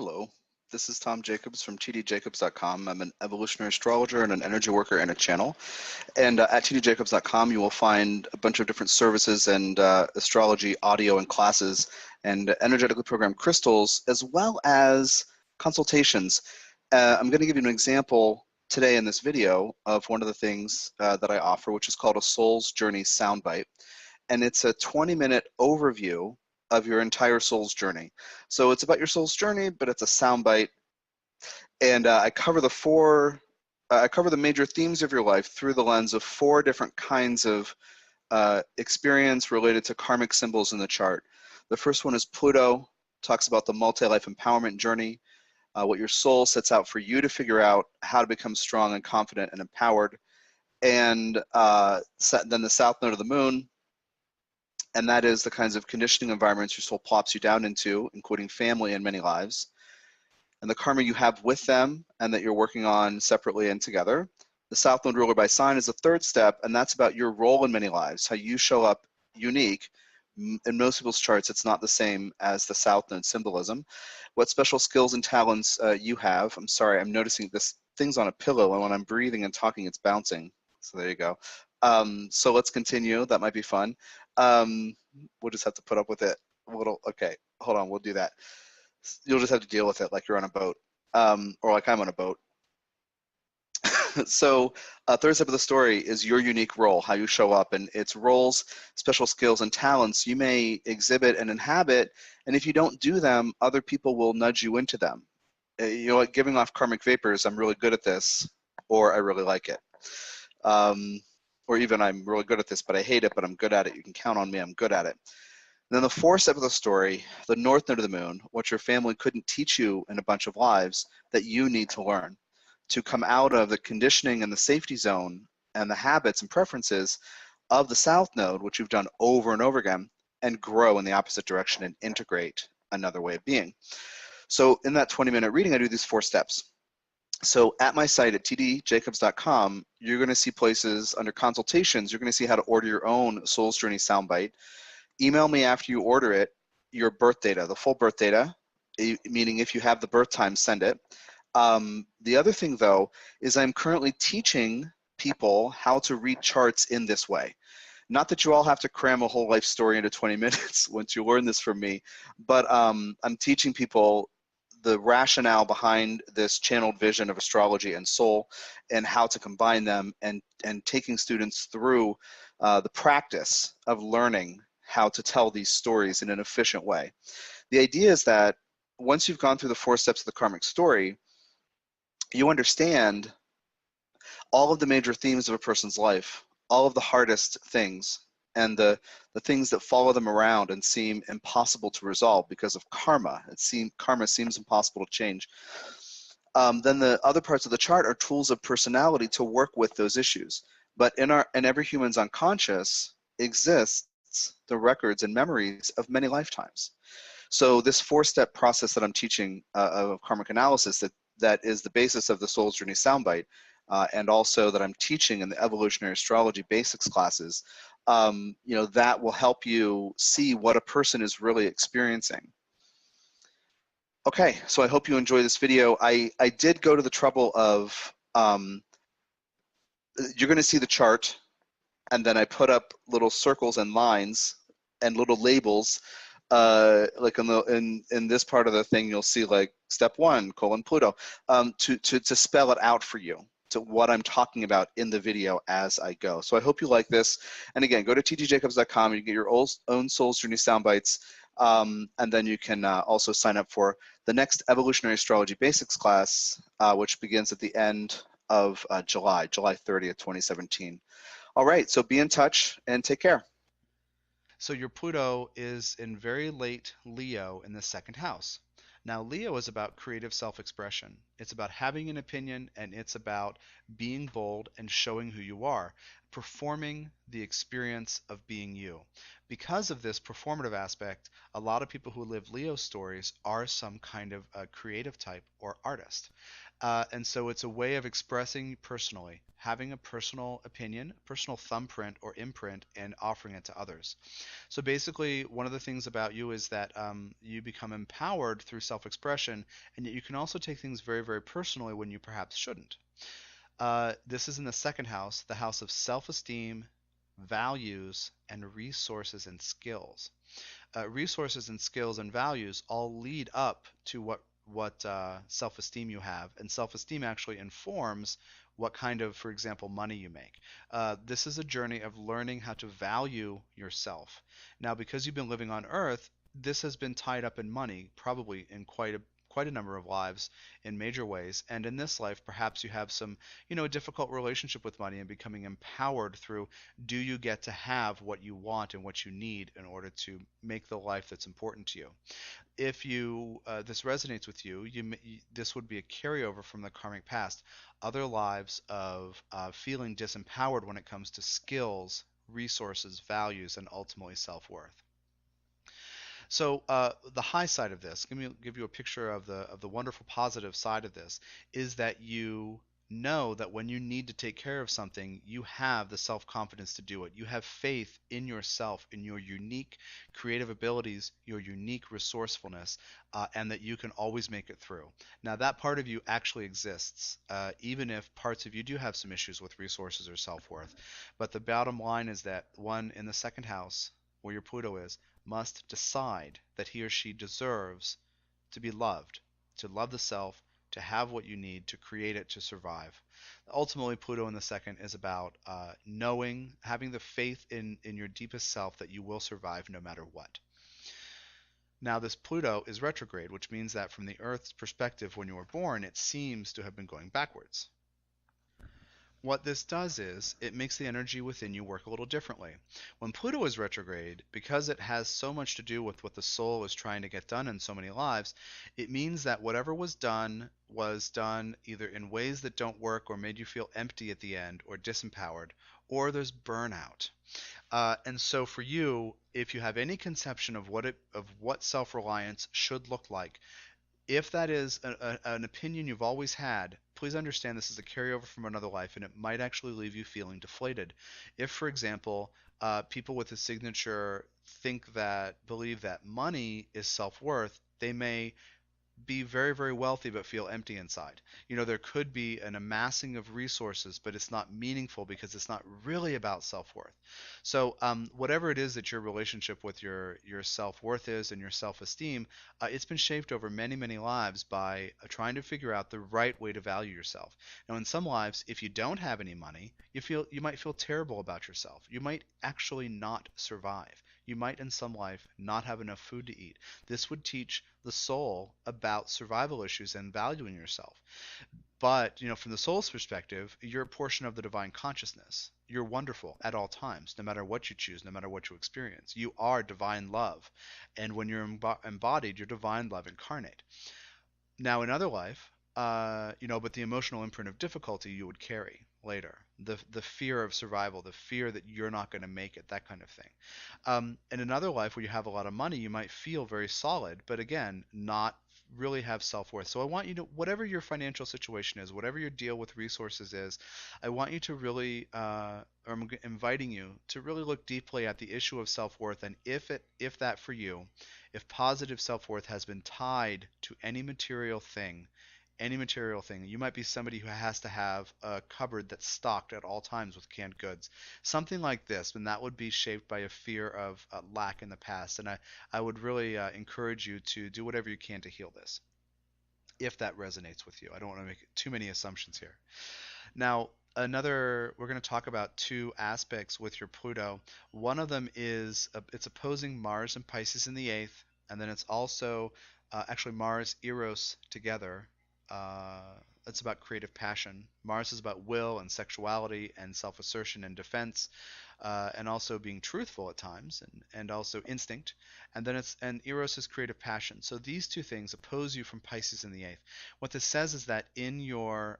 Hello, this is Tom Jacobs from tdjacobs.com. I'm an evolutionary astrologer and an energy worker and a channel. And at tdjacobs.com, you will find a bunch of different services and astrology audio and classes and energetically programmed crystals, as well as consultations. I'm going to give you an example today in this video of one of the things that I offer, which is called a Soul's Journey Soundbite. And it's a 20-minute overview of your entire soul's journey. So it's about your soul's journey, but it's a soundbite. And I cover the major themes of your life through the lens of 4 different kinds of experience related to karmic symbols in the chart. The first one is Pluto, talks about the multi-life empowerment journey, what your soul sets out for you to figure out how to become strong and confident and empowered. And then the south node of the moon, and that is the kinds of conditioning environments your soul plops you down into, including family and many lives, and the karma you have with them and that you're working on separately and together. The South Node ruler by sign is the 3rd step, and that's about your role in many lives, how you show up unique. In most people's charts, it's not the same as the South Node symbolism. What special skills and talents you have. I'm sorry, I'm noticing this thing's on a pillow, and when I'm breathing and talking, it's bouncing. So there you go. So let's continue. That might be fun. We'll just have to put up with it. Okay, hold on, we'll do that. You'll just have to deal with it like you're on a boat, or like I'm on a boat. So 3rd step of the story is your unique role, how you show up, and its roles, special skills, and talents you may exhibit and inhabit, and if you don't do them, other people will nudge you into them. You know, like giving off karmic vapors, I'm really good at this, or I really like it. Or even I'm really good at this, but I hate it, but I'm good at it. You can count on me, I'm good at it. And then the 4th step of the story, the north node of the moon, what your family couldn't teach you in a bunch of lives that you need to learn to come out of the conditioning and the safety zone and the habits and preferences of the south node, which you've done over and over again, and grow in the opposite direction and integrate another way of being. So in that 20-minute reading, I do these 4 steps. So at my site at tdjacobs.com, you're going to see places under consultations, you're going to see how to order your own Soul's Journey Soundbite. Email me after you order it, your birth data, the full birth data, meaning if you have the birth time, send it. The other thing, though, is I'm currently teaching people how to read charts in this way. Not that you all have to cram a whole life story into 20 minutes once you learn this from me, but I'm teaching people the rationale behind this channeled vision of astrology and soul and how to combine them, and taking students through the practice of learning how to tell these stories in an efficient way. The idea is that once you've gone through the 4 steps of the karmic story, you understand all of the major themes of a person's life, all of the hardest things, and the things that follow them around and seem impossible to resolve because of karma. Karma seems impossible to change. Then the other parts of the chart are tools of personality to work with those issues. But in every human's unconscious exists the records and memories of many lifetimes. So this 4-step process that I'm teaching of karmic analysis, that is the basis of the Soul's Journey Soundbite, and also that I'm teaching in the Evolutionary Astrology Basics classes, you know, that will help you see what a person is really experiencing. Okay, so I hope you enjoy this video. I did go to the trouble of, you're going to see the chart, and then I put up little circles and lines and little labels. Like in this part of the thing, you'll see like step 1, Pluto, to spell it out for you, to what I'm talking about in the video as I go. So I hope you like this. And again, go to tdjacobs.com. You can get your own Soul's Journey Soundbites. And then you can also sign up for the next Evolutionary Astrology Basics class, which begins at the end of July 30th, 2017. All right, so be in touch and take care. So your Pluto is in very late Leo in the 2nd house. Now, Leo is about creative self-expression. It's about having an opinion, and it's about being bold and showing who you are, performing the experience of being you. Because of this performative aspect, a lot of people who live Leo stories are some kind of a creative type or artist. And so it's a way of expressing personally, having a personal opinion, personal thumbprint or imprint, and offering it to others. So basically, one of the things about you is that you become empowered through self-expression, and yet you can also take things very, very personally when you perhaps shouldn't. This is in the second house, the house of self-esteem, values, and resources and skills. Resources and skills and values all lead up to what self-esteem you have, and self-esteem actually informs what kind of, for example, money you make. This is a journey of learning how to value yourself. Now, because you've been living on Earth, this has been tied up in money, probably in quite a number of lives in major ways. And in this life, perhaps you have some, a difficult relationship with money and becoming empowered through, do you get to have what you want and what you need in order to make the life that's important to you? If this resonates with you, this would be a carryover from the karmic past, other lives of feeling disempowered when it comes to skills, resources, values, and ultimately self-worth. So the high side of this, give you a picture of the wonderful positive side of this, is that you know that when you need to take care of something, you have the self-confidence to do it. You have faith in yourself, in your unique creative abilities, your unique resourcefulness, and that you can always make it through. Now, that part of you actually exists, even if parts of you do have some issues with resources or self-worth. But the bottom line is that one in the second house, where your Pluto is, must decide that he or she deserves to be loved, to love the self, to have what you need, to create it, to survive. Ultimately, Pluto in the second is about knowing, having the faith in your deepest self that you will survive no matter what. Now, this Pluto is retrograde, which means that from the Earth's perspective, when you were born, it seems to have been going backwards. What this does is it makes the energy within you work a little differently. When Pluto is retrograde, because it has so much to do with what the soul is trying to get done in so many lives, it means that whatever was done either in ways that don't work or made you feel empty at the end or disempowered, or there's burnout. And so for you, if you have any conception of what self-reliance should look like, if that is an opinion you've always had, please understand this is a carryover from another life, and it might actually leave you feeling deflated. If, for example, people with a signature believe that money is self-worth, they may be very, very wealthy but feel empty inside. There could be an amassing of resources, but it's not meaningful because it's not really about self-worth. So whatever it is that your relationship with your self-worth is and your self-esteem, it's been shaped over many, many lives by trying to figure out the right way to value yourself. Now, in some lives, if you don't have any money, you might feel terrible about yourself. You might actually not survive. You might in some life not have enough food to eat. This would teach the soul about survival issues and valuing yourself. But, from the soul's perspective, you're a portion of the divine consciousness. You're wonderful at all times, no matter what you choose, no matter what you experience. You are divine love. And when you're embodied, you're divine love incarnate. Now, in other life, but the emotional imprint of difficulty you would carry later, the fear of survival, the fear that you're not going to make it, that kind of thing. In another life where you have a lot of money, you might feel very solid, but again, not really have self-worth. So I want you to, whatever your financial situation is, whatever your deal with resources is, I want you to really, or I'm inviting you to really look deeply at the issue of self-worth, and if that for you, if positive self-worth has been tied to any material thing, you might be somebody who has to have a cupboard that's stocked at all times with canned goods, something like this, and that would be shaped by a fear of lack in the past. And I would really encourage you to do whatever you can to heal this, if that resonates with you. I don't want to make too many assumptions here. Now, we're going to talk about two aspects with your Pluto. One of them is it's opposing Mars and Pisces in the eighth, and then it's also actually Mars, Eros together. Uh, it's about creative passion. Mars is about will and sexuality and self-assertion and defense, and also being truthful at times, and also instinct. And Eros is creative passion. So these two things oppose you from Pisces in the eighth. What this says is that in your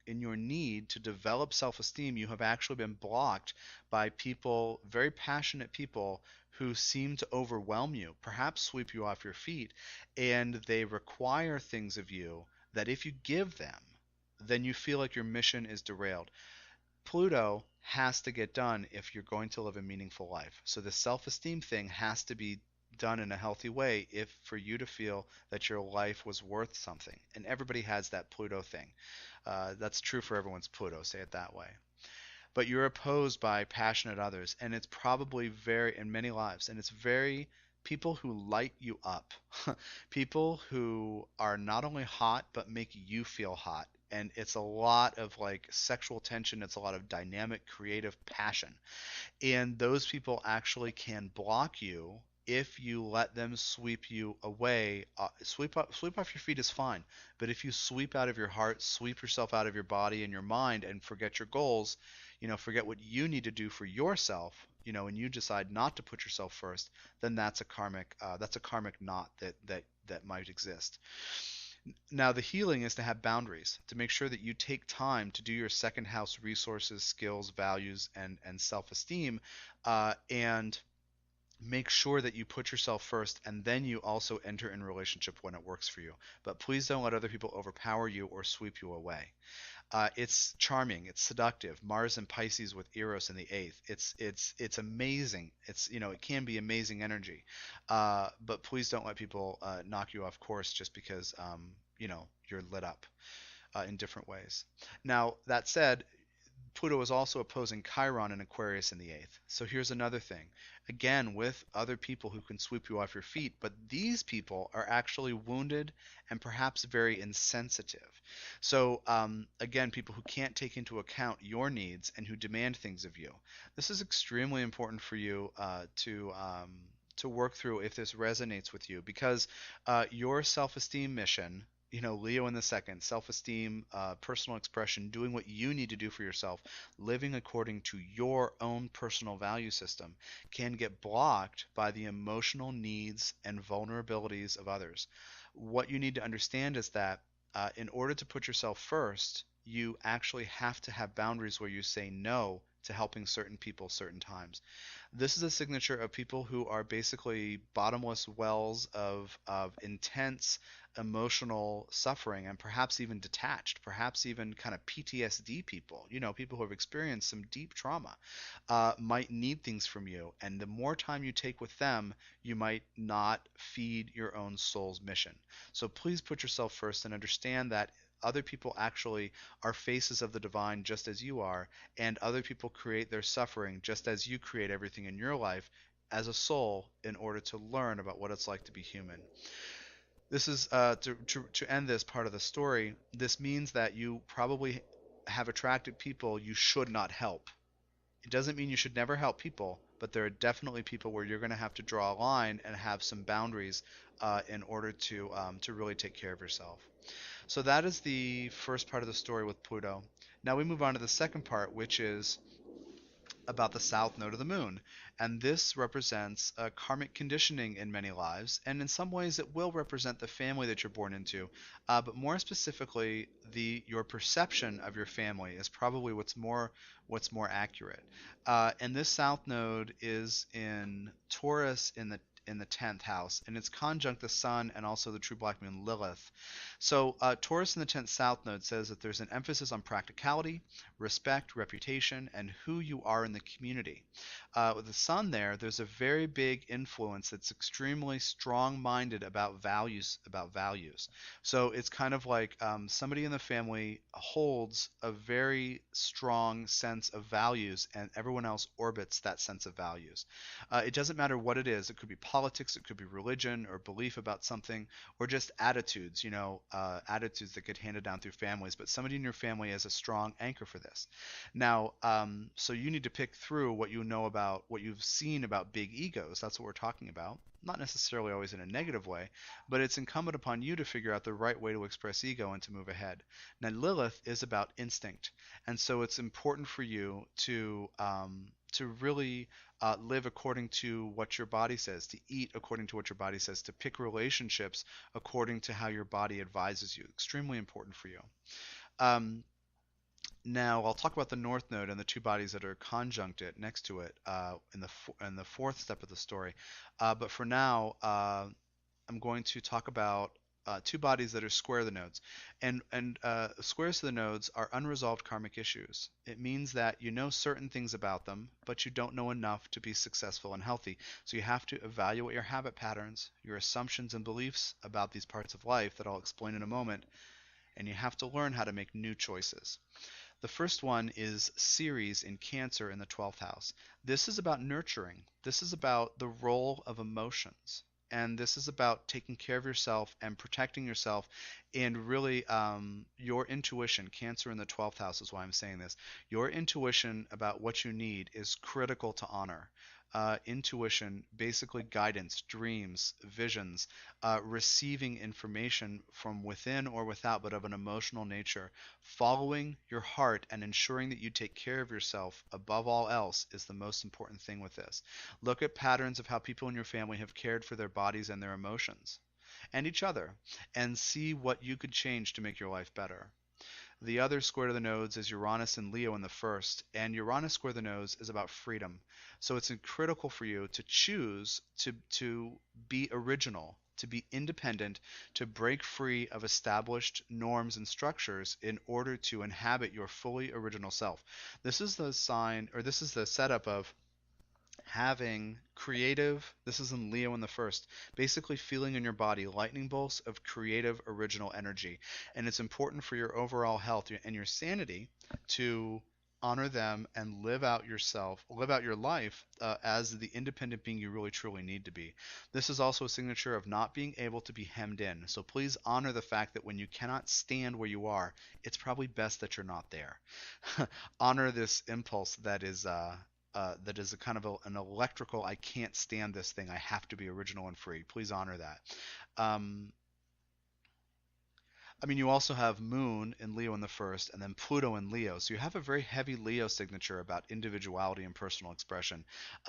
need to develop self-esteem, you have actually been blocked by people, very passionate people, who seem to overwhelm you, perhaps sweep you off your feet, and they require things of you that if you give them, then you feel like your mission is derailed. Pluto has to get done if you're going to live a meaningful life. So the self-esteem thing has to be done in a healthy way if for you to feel that your life was worth something. And everybody has that Pluto thing. That's true for everyone's Pluto, say it that way. But you're opposed by passionate others, and it's probably very in many lives, and it's very people who light you up, people who are not only hot but make you feel hot. And it's a lot of like sexual tension, it's a lot of dynamic creative passion, and those people actually can block you if you let them sweep you away. Sweep off your feet is fine, but if you sweep out of your heart, sweep yourself out of your body and your mind, and forget your goals, forget what you need to do for yourself, and you decide not to put yourself first, then that's a karmic knot that might exist. Now, the healing is to have boundaries, to make sure that you take time to do your second house resources, skills, values, and self esteem, and make sure that you put yourself first, and then you also enter in relationship when it works for you. But please don't let other people overpower you or sweep you away. It's charming, it's seductive. Mars and Pisces with Eros in the eighth. It's amazing. It can be amazing energy, but please don't let people knock you off course just because you're lit up in different ways. Now that said, Pluto is also opposing Chiron and Aquarius in the eighth. So here's another thing. Again, with other people who can sweep you off your feet, but these people are actually wounded and perhaps very insensitive. So again, people who can't take into account your needs and who demand things of you. This is extremely important for you to work through if this resonates with you, because your self-esteem mission, Leo in the second, self-esteem, personal expression, doing what you need to do for yourself, living according to your own personal value system, can get blocked by the emotional needs and vulnerabilities of others. What you need to understand is that in order to put yourself first, you actually have to have boundaries where you say no to helping certain people certain times. This is a signature of people who are basically bottomless wells of intense emotional suffering, and perhaps even detached, perhaps even kind of PTSD people, people who have experienced some deep trauma, might need things from you. And the more time you take with them, you might not feed your own soul's mission. So please put yourself first and understand that other people actually are faces of the divine just as you are, and other people create their suffering just as you create everything in your life as a soul in order to learn about what it's like to be human. This is to end this part of the story. This means that you probably have attracted people you should not help. It doesn't mean you should never help people, but there are definitely people where you're going to have to draw a line and have some boundaries in order to really take care of yourself. So that is the first part of the story with Pluto. Now we move on to the second part, which is about the south node of the moon. And this represents a karmic conditioning in many lives, and in some ways it will represent the family that you're born into. But more specifically, your perception of your family is probably what's more accurate. And this south node is in Taurus in the 10th house, and it's conjunct the sun and also the true black moon Lilith. So Taurus in the 10th south node says that there's an emphasis on practicality, respect, reputation, and who you are in the community. With the sun there's a very big influence that's extremely strong-minded about values. So it's kind of like somebody in the family holds a very strong sense of values, and everyone else orbits that sense of values. It doesn't matter what it is. It could be politics, it could be religion or belief about something, or just attitudes, attitudes that get handed down through families. But somebody in your family is a strong anchor for this. Now, so you need to pick through what you know about, what you've seen about big egos. That's what we're talking about. Not necessarily always in a negative way, but it's incumbent upon you to figure out the right way to express ego and to move ahead. Now, Lilith is about instinct, and so it's important for you to really live according to what your body says, to eat according to what your body says, to pick relationships according to how your body advises you. Extremely important for you. Um, Now I'll talk about the North Node and the two bodies that are conjunct it next to it in the fourth step of the story. But for now, I'm going to talk about two bodies that are square to the nodes, and squares to the nodes are unresolved karmic issues. It means that you know certain things about them, but you don't know enough to be successful and healthy. So you have to evaluate your habit patterns, your assumptions and beliefs about these parts of life that I'll explain in a moment, and you have to learn how to make new choices. The first one is Ceres in Cancer in the 12th house. This is about nurturing. This is about the role of emotions. And this is about taking care of yourself and protecting yourself, and really your intuition. Cancer in the 12th house is why I'm saying this. Your intuition about what you need is critical to honor. Intuition, basically guidance, dreams, visions, receiving information from within or without, but of an emotional nature. Following your heart and ensuring that you take care of yourself above all else is the most important thing with this. Look at patterns of how people in your family have cared for their bodies and their emotions and each other, and see what you could change to make your life better. The other square to the nodes is Uranus and Leo in the first, and Uranus square to the nodes is about freedom. So it's critical for you to choose to be original, to be independent, to break free of established norms and structures in order to inhabit your fully original self. This is the sign, or this is the setup of having creative, this is in Leo in the first, basically feeling in your body lightning bolts of creative original energy. And it's important for your overall health and your sanity to honor them and live out yourself, live out your life as the independent being you really truly need to be. This is also a signature of not being able to be hemmed in. So please honor the fact that when you cannot stand where you are, it's probably best that you're not there. Honor this impulse that is a kind of an electrical, I can't stand this thing, I have to be original and free. Please honor that. Um, I mean, you also have Moon in Leo in the first, and then Pluto in Leo. So you have a very heavy Leo signature about individuality and personal expression.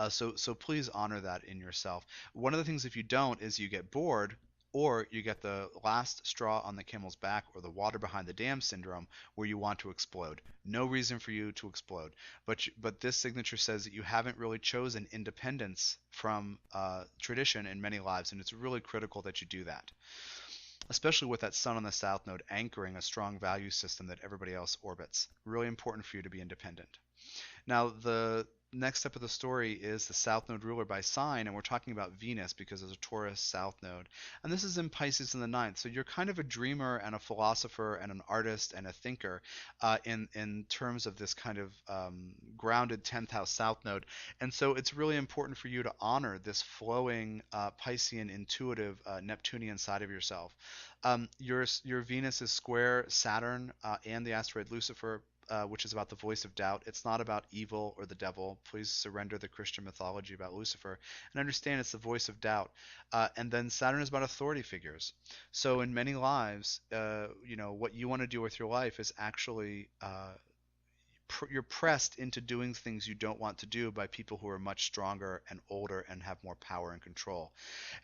So please honor that in yourself. One of the things, if you don't, is you get bored, or you get the last straw on the camel's back, or the water behind the dam syndrome, where you want to explode. No reason for you to explode. But this signature says that you haven't really chosen independence from tradition in many lives, and it's really critical that you do that, especially with that sun on the south node anchoring a strong value system that everybody else orbits. Really important for you to be independent. Now, the next step of the story is the south node ruler by sign, and we're talking about Venus because there's a Taurus south node. And this is in Pisces in the ninth. So you're kind of a dreamer and a philosopher and an artist and a thinker in terms of this kind of grounded 10th house south node. And so it's really important for you to honor this flowing Piscean, intuitive Neptunian side of yourself. Your Venus is square Saturn and the asteroid Lucifer, which is about the voice of doubt. It's not about evil or the devil. Please surrender the Christian mythology about Lucifer and understand it's the voice of doubt. And then Saturn is about authority figures. So in many lives, what you want to do with your life is actually you're pressed into doing things you don't want to do by people who are much stronger and older and have more power and control.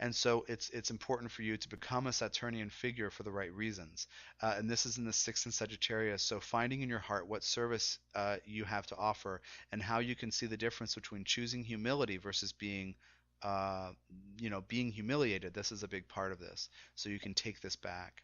And so it's important for you to become a Saturnian figure for the right reasons. And this is in the sixth in Sagittarius. So finding in your heart what service you have to offer and how you can see the difference between choosing humility versus uh, being humiliated. This is a big part of this. So you can take this back.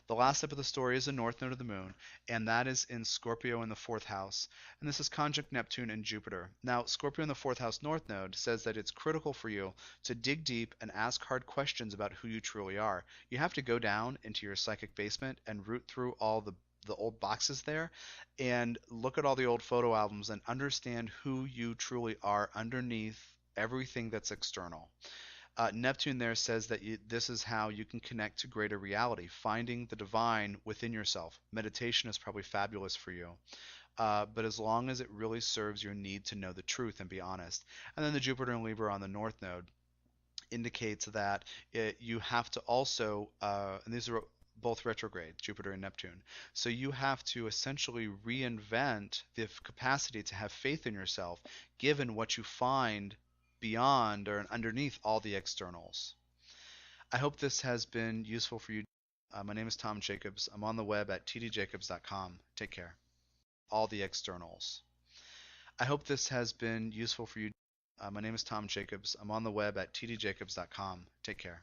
The last step of the story is the north node of the moon, and that is in Scorpio in the fourth house. And this is conjunct Neptune and Jupiter. Now, Scorpio in the fourth house north node says that it's critical for you to dig deep and ask hard questions about who you truly are. You have to go down into your psychic basement and root through all the old boxes there and look at all the old photo albums and understand who you truly are underneath everything that's external. Neptune there says that this is how you can connect to greater reality, finding the divine within yourself. Meditation is probably fabulous for you, but as long as it really serves your need to know the truth and be honest. And then the Jupiter and Libra on the north node indicates that you have to also, and these are both retrograde, Jupiter and Neptune. So you have to essentially reinvent the capacity to have faith in yourself, given what you find beyond or underneath all the externals. I hope this has been useful for you. My name is Tom Jacobs. I'm on the web at tdjacobs.com. Take care. All the externals. I hope this has been useful for you. My name is Tom Jacobs. I'm on the web at tdjacobs.com. Take care.